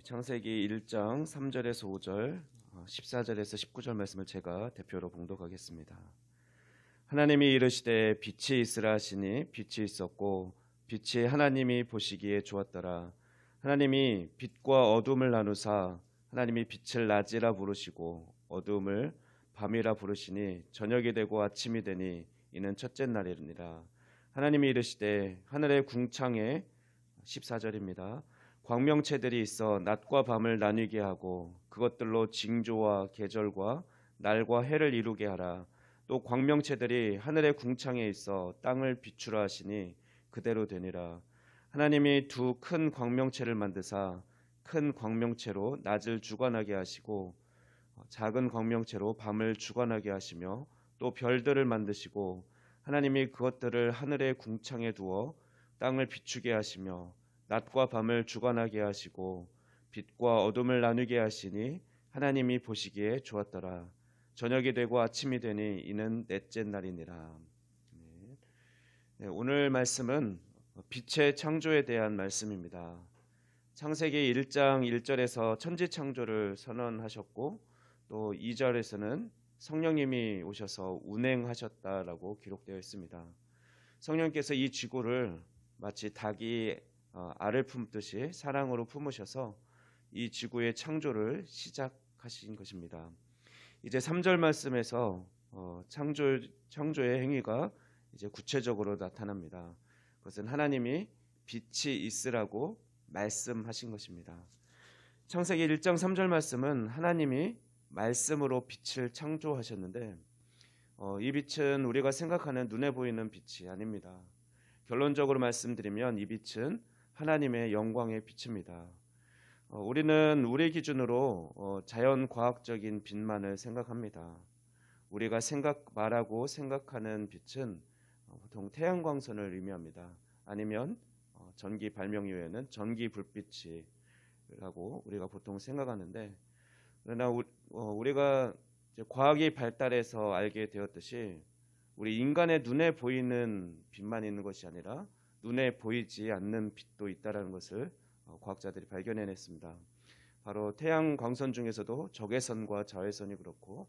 창세기 1장 3절에서 5절, 14절에서 19절 말씀을 제가 대표로 봉독하겠습니다. 하나님이 이르시되 빛이 있으라 하시니 빛이 있었고 빛이 하나님이 보시기에 좋았더라. 하나님이 빛과 어둠을 나누사 하나님이 빛을 낮이라 부르시고 어둠을 밤이라 부르시니 저녁이 되고 아침이 되니 이는 첫째 날이니라. 하나님이 이르시되 하늘의 궁창에 14절입니다. 광명체들이 있어 낮과 밤을 나뉘게 하고 그것들로 징조와 계절과 날과 해를 이루게 하라. 또 광명체들이 하늘의 궁창에 있어 땅을 비추라 하시니 그대로 되니라. 하나님이 두 큰 광명체를 만드사 큰 광명체로 낮을 주관하게 하시고 작은 광명체로 밤을 주관하게 하시며 또 별들을 만드시고 하나님이 그것들을 하늘의 궁창에 두어 땅을 비추게 하시며 낮과 밤을 주관하게 하시고 빛과 어둠을 나누게 하시니 하나님이 보시기에 좋았더라. 저녁이 되고 아침이 되니 이는 넷째 날이니라. 오늘 말씀은 빛의 창조에 대한 말씀입니다. 창세기 1장 1절에서 천지 창조를 선언하셨고 또 2절에서는 성령님이 오셔서 운행하셨다라고 기록되어 있습니다. 성령께서 이 지구를 마치 닭이 알을 품듯이 사랑으로 품으셔서 이 지구의 창조를 시작하신 것입니다. 이제 3절 말씀에서 창조의 행위가 이제 구체적으로 나타납니다. 그것은 하나님이 빛이 있으라고 말씀하신 것입니다. 창세기 1장 3절 말씀은 하나님이 말씀으로 빛을 창조하셨는데 이 빛은 우리가 생각하는 눈에 보이는 빛이 아닙니다. 결론적으로 말씀드리면 이 빛은 하나님의 영광의 빛입니다. 우리는 우리 기준으로 자연과학적인 빛만을 생각합니다. 우리가 말하고 생각하는 빛은 보통 태양광선을 의미합니다. 아니면 전기 발명 이후에는 전기 불빛이라고 우리가 보통 생각하는데, 그러나 우리가 이제 과학이 발달해서 알게 되었듯이 우리 인간의 눈에 보이는 빛만 있는 것이 아니라 눈에 보이지 않는 빛도 있다는 것을 과학자들이 발견해냈습니다. 바로 태양 광선 중에서도 적외선과 자외선이 그렇고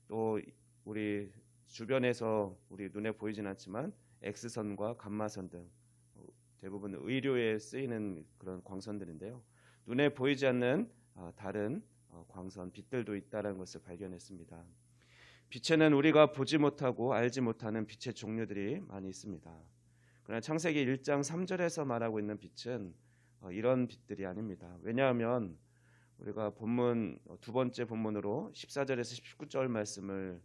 또 우리 주변에서 우리 눈에 보이진 않지만 X선과 감마선 등 대부분 의료에 쓰이는 그런 광선들인데요. 눈에 보이지 않는 다른 광선, 빛들도 있다는 것을 발견했습니다. 빛에는 우리가 보지 못하고 알지 못하는 빛의 종류들이 많이 있습니다. 그러나 창세기 1장 3절에서 말하고 있는 빛은 이런 빛들이 아닙니다. 왜냐하면 우리가 본문 두 번째 본문으로 14절에서 19절 말씀을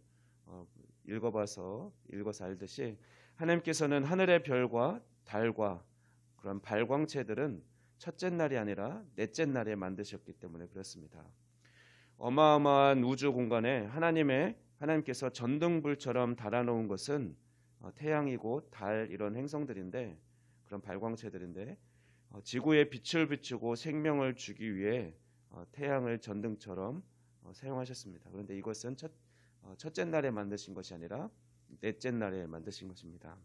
읽어서 알듯이 하나님께서는 하늘의 별과 달과 그런 발광체들은 첫째 날이 아니라 넷째 날에 만드셨기 때문에 그렇습니다. 어마어마한 우주 공간에 하나님께서 전등불처럼 달아놓은 것은 태양이고 달 이런 행성들인데, 그런 발광체들인데 지구에 빛을 비추고 생명을 주기 위해 태양을 전등처럼 사용하셨습니다. 그런데 이것은 첫째 날에 만드신 것이 아니라 넷째 날에 만드신 것입니다.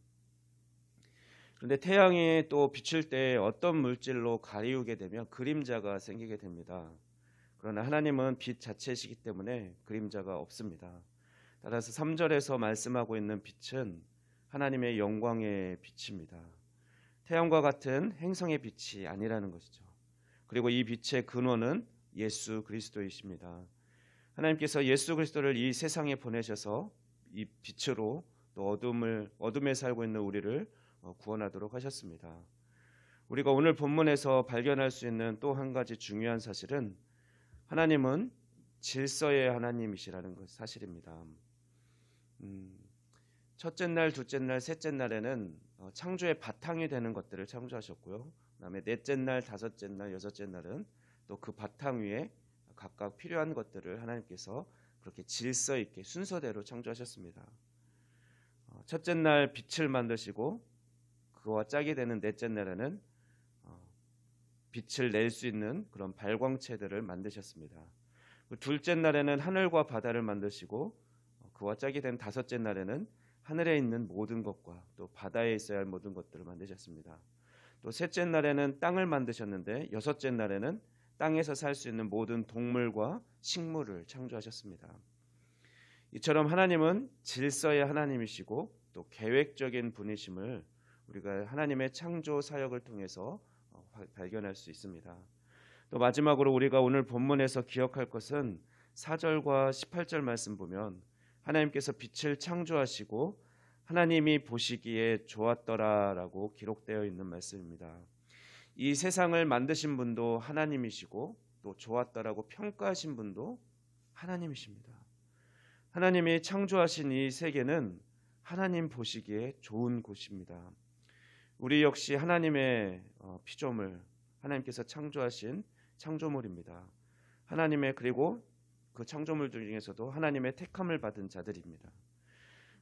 그런데 태양이 또 비칠 때 어떤 물질로 가리우게 되면 그림자가 생기게 됩니다. 그러나 하나님은 빛 자체이시기 때문에 그림자가 없습니다. 따라서 3절에서 말씀하고 있는 빛은 하나님의 영광의 빛입니다. 태양과 같은 행성의 빛이 아니라는 것이죠. 그리고 이 빛의 근원은 예수 그리스도이십니다. 하나님께서 예수 그리스도를 이 세상에 보내셔서 이 빛으로 또 어둠에 살고 있는 우리를 구원하도록 하셨습니다. 우리가 오늘 본문에서 발견할 수 있는 또 한 가지 중요한 사실은 하나님은 질서의 하나님이시라는 것 사실입니다. 첫째 날, 둘째 날, 셋째 날에는 창조의 바탕이 되는 것들을 창조하셨고요. 그다음에 넷째 날, 다섯째 날, 여섯째 날은 또 그 바탕 위에 각각 필요한 것들을 하나님께서 그렇게 질서 있게 순서대로 창조하셨습니다. 첫째 날 빛을 만드시고 그와 짝이 되는 넷째 날에는 빛을 낼 수 있는 그런 발광체들을 만드셨습니다. 둘째 날에는 하늘과 바다를 만드시고 그와 짝이 된 다섯째 날에는 하늘에 있는 모든 것과 또 바다에 있어야 할 모든 것들을 만드셨습니다. 또 셋째 날에는 땅을 만드셨는데 여섯째 날에는 땅에서 살 수 있는 모든 동물과 식물을 창조하셨습니다. 이처럼 하나님은 질서의 하나님이시고 또 계획적인 분이심을 우리가 하나님의 창조 사역을 통해서 발견할 수 있습니다. 또 마지막으로 우리가 오늘 본문에서 기억할 것은 4절과 18절 말씀 보면 하나님께서 빛을 창조하시고 하나님이 보시기에 좋았더라라고 기록되어 있는 말씀입니다. 이 세상을 만드신 분도 하나님이시고 또 좋았더라고 평가하신 분도 하나님이십니다. 하나님이 창조하신 이 세계는 하나님 보시기에 좋은 곳입니다. 우리 역시 하나님의 피조물, 하나님께서 창조하신 창조물입니다. 하나님의 그리고 그 창조물 중에서도 하나님의 택함을 받은 자들입니다.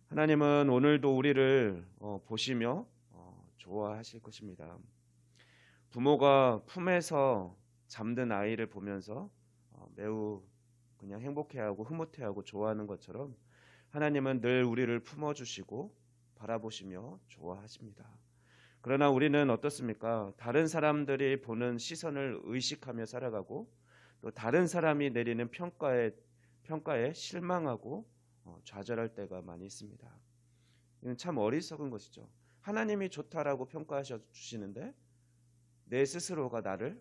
하나님은 오늘도 우리를 보시며 좋아하실 것입니다. 부모가 품에서 잠든 아이를 보면서 매우 그냥 행복해하고 흐뭇해하고 좋아하는 것처럼 하나님은 늘 우리를 품어주시고 바라보시며 좋아하십니다. 그러나 우리는 어떻습니까? 다른 사람들이 보는 시선을 의식하며 살아가고 또 다른 사람이 내리는 평가에 실망하고 좌절할 때가 많이 있습니다. 이건 참 어리석은 것이죠. 하나님이 좋다라고 평가하셔 주시는데 내 스스로가 나를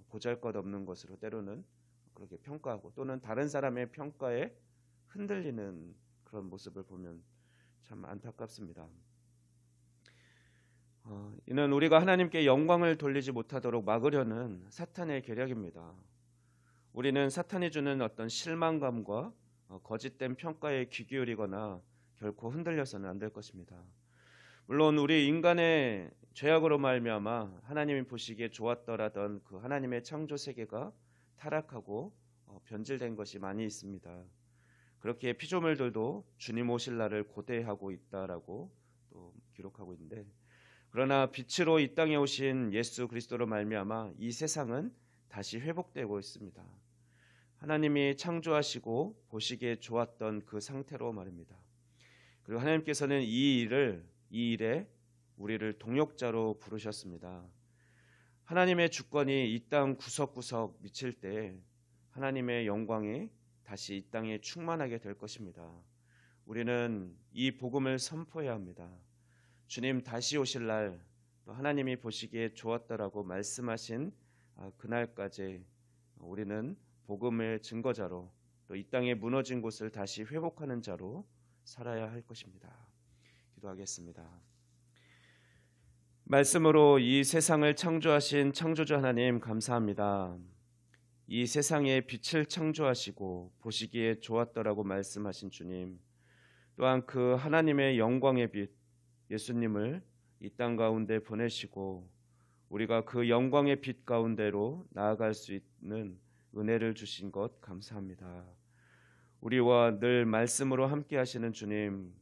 보잘것없는 것으로 때로는 그렇게 평가하고 또는 다른 사람의 평가에 흔들리는 그런 모습을 보면 참 안타깝습니다. 이는 우리가 하나님께 영광을 돌리지 못하도록 막으려는 사탄의 계략입니다. 우리는 사탄이 주는 어떤 실망감과 거짓된 평가에 귀 기울이거나 결코 흔들려서는 안 될 것입니다. 물론 우리 인간의 죄악으로 말미암아 하나님이 보시기에 좋았더라던 그 하나님의 창조 세계가 타락하고 변질된 것이 많이 있습니다. 그렇게 피조물들도 주님 오실 날을 고대하고 있다라고 또 기록하고 있는데, 그러나 빛으로 이 땅에 오신 예수 그리스도로 말미암아 이 세상은 다시 회복되고 있습니다. 하나님이 창조하시고 보시기에 좋았던 그 상태로 말입니다. 그리고 하나님께서는 이 일에 우리를 동역자로 부르셨습니다. 하나님의 주권이 이 땅 구석구석 미칠 때 하나님의 영광이 다시 이 땅에 충만하게 될 것입니다. 우리는 이 복음을 선포해야 합니다. 주님 다시 오실 날 하나님이 보시기에 좋았다라고 말씀하신 그날까지 우리는 복음의 증거자로 또 이 땅에 무너진 곳을 다시 회복하는 자로 살아야 할 것입니다. 기도하겠습니다. 말씀으로 이 세상을 창조하신 창조주 하나님 감사합니다. 이 세상에 빛을 창조하시고 보시기에 좋았더라고 말씀하신 주님, 또한 그 하나님의 영광의 빛 예수님을 이 땅 가운데 보내시고 우리가 그 영광의 빛 가운데로 나아갈 수 있는 은혜를 주신 것 감사합니다. 우리와 늘 말씀으로 함께 하시는 주님,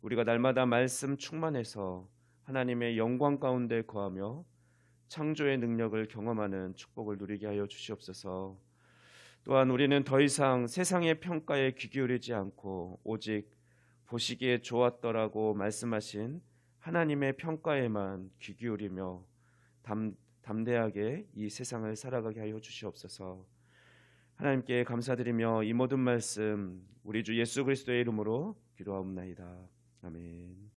우리가 날마다 말씀 충만해서 하나님의 영광 가운데 거하며 창조의 능력을 경험하는 축복을 누리게 하여 주시옵소서. 또한 우리는 더 이상 세상의 평가에 귀 기울이지 않고 오직 보시기에 좋았더라고 말씀하신 하나님의 평가에만 귀 기울이며 담대하게 이 세상을 살아가게 하여 주시옵소서. 하나님께 감사드리며 이 모든 말씀 우리 주 예수 그리스도의 이름으로 기도하옵나이다. 아멘.